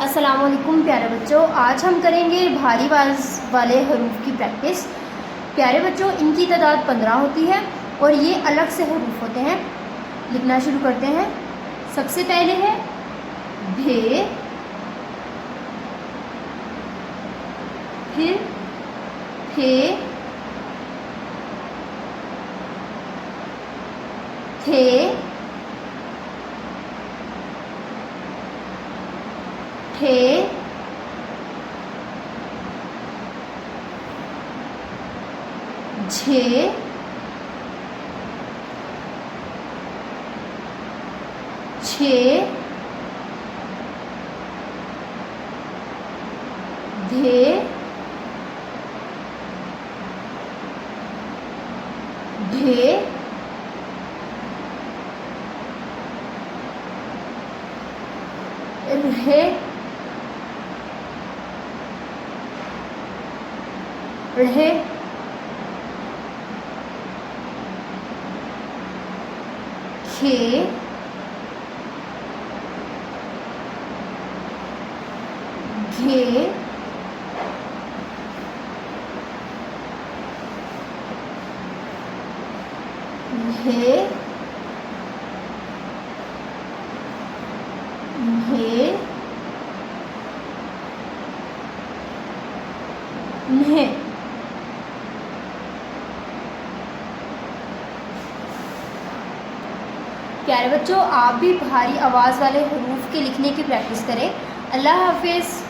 अस्सलामुअलैकुम प्यारे बच्चों, आज हम करेंगे भारी आवाज़ वाले हरूफ की प्रैक्टिस। प्यारे बच्चों, इनकी तादाद 15 होती है और ये अलग से हरूफ होते हैं। लिखना शुरू करते हैं। सबसे पहले है भे, फिर फे, थे, ठे, झे, छे, धे, ढे, रहे, रहे, खे, घे, घे, घे, न्हे। प्यारे बच्चों, आप भी भारी आवाज़ वाले हरूफ के लिखने की प्रैक्टिस करें। अल्लाह हाफिज़।